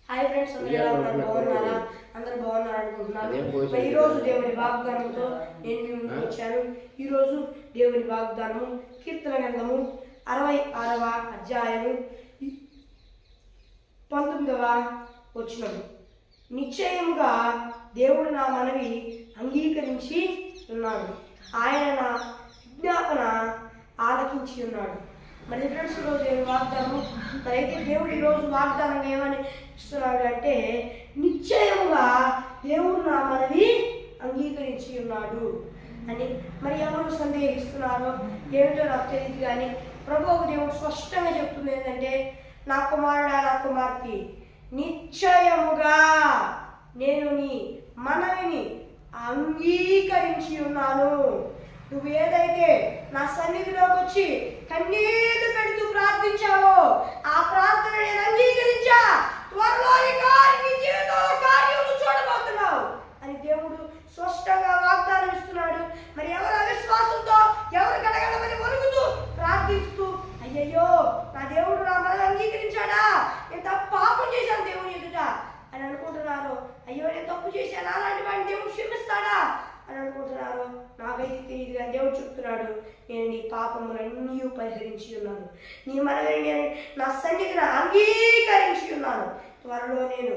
Hi friends, అందరూ ఎలా ఉన్నారు? బాగున్నారా? అందరూ బాగున్నారు అనుకుంటున్నాను. ఈ రోజు దేవుని వాగ్దానంతో నేను మీ ముందుకు వచ్చాను. ఈ రోజు దేవుని వాగ్దానము కీర్తన గ్రంథము 66వ అధ్యాయము 19వ వచనము. నిశ్చయముగా దేవుడు నా మనవి అంగీకరించి ఉన్నాడు, ఆయన నా విజ్ఞాపన ఆలకించి ఉన్నాడు. మరి ఫ్రెండ్స్, ఈరోజు వాగ్దానం మరి అయితే దేవుడు ఈరోజు వాగ్దానం ఏమని ఇస్తున్నాడు అంటే, నిశ్చయముగా దేవుడు నా మనవి అంగీకరించి ఉన్నాడు అని. మరి ఎవరు సందేహిస్తున్నారో ఏమిటో నాకు తెలియదు, కానీ ప్రభువు దేవుడు స్పష్టంగా చెప్తుంది ఏంటంటే, నా కుమారుడా, నా కుమార్తె, నిశ్చయముగా నేను నీ మనవిని అంగీకరించి ఉన్నాను. నువ్వు ఏదైతే నా సన్నిధిలోకి వచ్చి కన్నీళ్లు పెడుతూ ప్రార్థించావో ఆ ప్రార్థన నేను అంగీకరించా. త్వరలో నీ జీవితంలో కార్యములు చూడబోతున్నావు అని దేవుడు స్పష్టంగా వాగ్దానం ఇస్తున్నాడు. మరి ఎవరు అవిశ్వాసంతో, ఎవరు గడగడమని వణుకుతూ ప్రార్థిస్తూ, అయ్యయ్యో నా దేవుడు నా మనల్ని అంగీకరించాడా, నేను తప్పు పాపం చేశాను దేవుని ఎదుట అని అనుకుంటున్నారు. అయ్యో నేను తప్పు చేశాను, అలాంటి వాడిని దేవుడు క్షమిస్తాడా అని అనుకుంటున్నారు. నాకైతే తెలియదు, కానీ దేవుడు చెప్తున్నాడు, నేను నీ పాపములన్నీ పరిహరించి ఉన్నాను, నీ మనల్ని నేను నా సన్నిధిని అంగీకరించి ఉన్నాను. త్వరలో నేను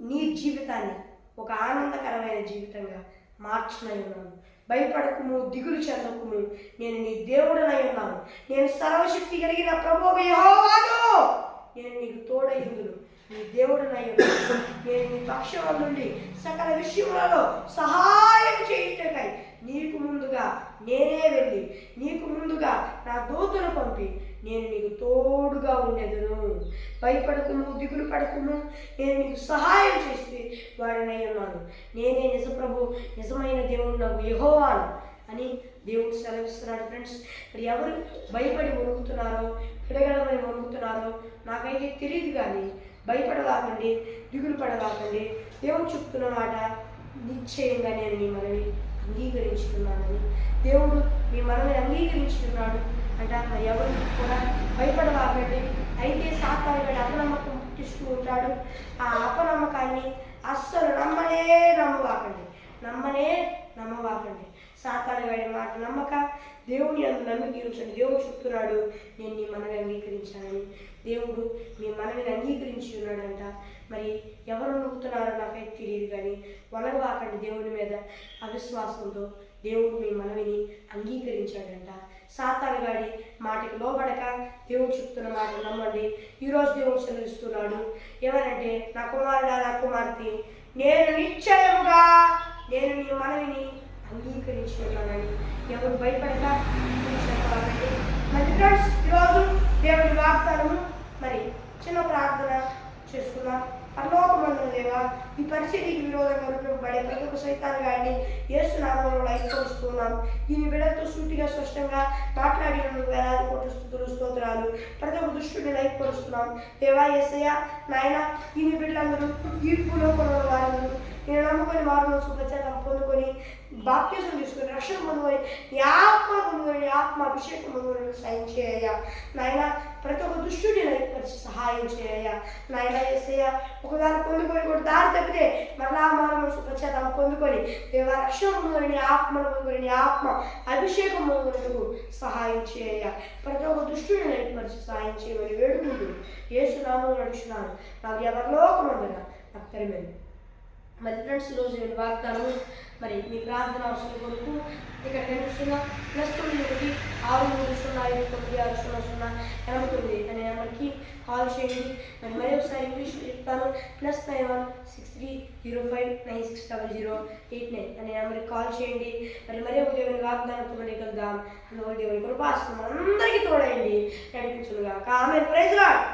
నీ జీవితాన్ని ఒక ఆనందకరమైన జీవితంగా మార్చనై ఉన్నాను. భయపడకుము, దిగులు చెందకుము, నేను నీ దేవుడనై ఉన్నాను. నేను సర్వశక్తి కలిగిన ప్రభువు యెహోవాను, నేను నీకు తోడయుందును, నీ దేవుడనై ఉన్నాను. నేను నీ పక్షం నుండి సకల విషయములలో సహాయం చేయుటకై నీకు ముందుగా నేనే వెళ్ళి నీకు ముందుగా నా దూతను పంపి నేను నీకు తోడుగా ఉండేదను. భయపడకుము, దిగులు పడకుము, నేను నీకు సహాయం చేసి వాడినై ఉన్నాను. నేనే నిజ ప్రభు, నిజమైన దేవుడు నాకు యెహోవాను అని దేవుడు సెలవిస్తున్నాడు. ఫ్రెండ్స్, మరి ఎవరు భయపడి వణుకుతున్నారో, కిడగడమని వణుకుతున్నారో నాకైతే తెలియదు, కానీ భయపడవాకండి, దిగులు పడవాకండి. దేవుడు చెప్తున్న మాట, నిశ్చయంగా నేను మీ మనవి అంగీకరించుకున్నానని. దేవుడు మీ మనవిని అంగీకరించుకున్నాడు అంట. మరి ఎవరు కూడా భయపడవాకండి. అయితే సాతానుడు అపనమ్మకం పుట్టిస్తూ ఉంటాడు. ఆ అపనమ్మకాన్ని అస్సలు నమ్మవాకండి. సాతానుడి మాట నమ్మక దేవుని అందు నమ్మిక ఉంచండి. దేవుడు చెప్తున్నాడు, నేను నీ మనవి అంగీకరించానని. దేవుడు మీ మనవిని అంగీకరించి ఉన్నాడంట. మరి ఎవరు నమ్ముతున్నారో నాకైతే తెలియదు, కానీ వనగవాకండి. దేవుని మీద అవిశ్వాసంతో దేవుడు మీ మనవిని అంగీకరించాడంట. సాతానుగాడి మాటకి లోబడక దేవుడు చెప్తున్న మాట నమ్మండి. ఈరోజు దేవుడు సెలవిస్తున్నాడు ఏమనంటే, నా కుమారుడా, నా కుమార్తె, నేను నిశ్చయముగా నేను నీ మనవిని అంగీకరించి ఉన్నానని. ఎవరు భయపడక చెప్పాలండి. మరి ఫ్రెండ్స్, ఈరోజు దేవుని వాగ్దానము మరి చిన్న ప్రార్థన చేసుకున్నాం. పరలోకమందున దేవా, ఈ పరిస్థితికి విరోధంగా రూపింపబడే ప్రతి ఒక్క సైతాను గాడిని యేసు నామములో లైఫ్స్తున్నాం. దీని బిడ్డలతో సూటిగా స్పష్టంగా మాట్లాడిన వేలాది కోట్ల స్తుతులు, స్తోత్రాలు. ప్రతి ఒక్క దుష్టుని లైఫ్ పరుస్తున్నాం దేవా. యేసయ్య నాయన, దీని బిడ్డలందరూ తీర్పులో కొన్న వారందరూ నేను నమ్ముకొని మారును శుభచేతం పొందుకొని బాప్తిజం తీసుకొని రక్షణ పొందుకొని నీ ఆత్మ పొందుకొని నీ ఆత్మ అభిషేకం పొందుకొని సాయం చేయ నాయన. ప్రతి ఒక్క దుష్టుని పరిచి సహాయం చేయ నాయన. యేసయ్య, ఒకదాన్ని పొందుకొని కూడా దారి తప్పితే మరలా మారును శుభచేతం పొందుకొని దేవ రక్షణ పొందుకొని నీ ఆత్మను పొందుకొని నీ ఆత్మ అభిషేకం పొందుకునేందుకు సహాయం చేయ. ప్రతి ఒక్క దుష్టుని పరిచి సహాయం చేయమని వేడుకుంటూ యేసు నామములో నడుచున్నాను. నాకు ఎవరిలోకమందున అత్తరమేను. మరి ఫ్రెండ్స్, ఈరోజు నేను వాగ్దానము మరి మీ ప్రార్థన అవసరం కొరకు ఇక్కడ కనిపిస్తున్న +91 6305606 అనే నెంబర్కి కాల్ చేయండి. మరి ఒకసారి ఇంగ్లీష్లో చెప్తాను, +91 6305960089 అనే నెంబర్కి కాల్ చేయండి. మరి ఒక దేవుని వాగ్దానంతో మనం కలుద్దాం. అందువల్ల దేవుని కృపాసనం అందరికీ తోడైంది నడిపించుగా. ఆమేన్. Praise lord.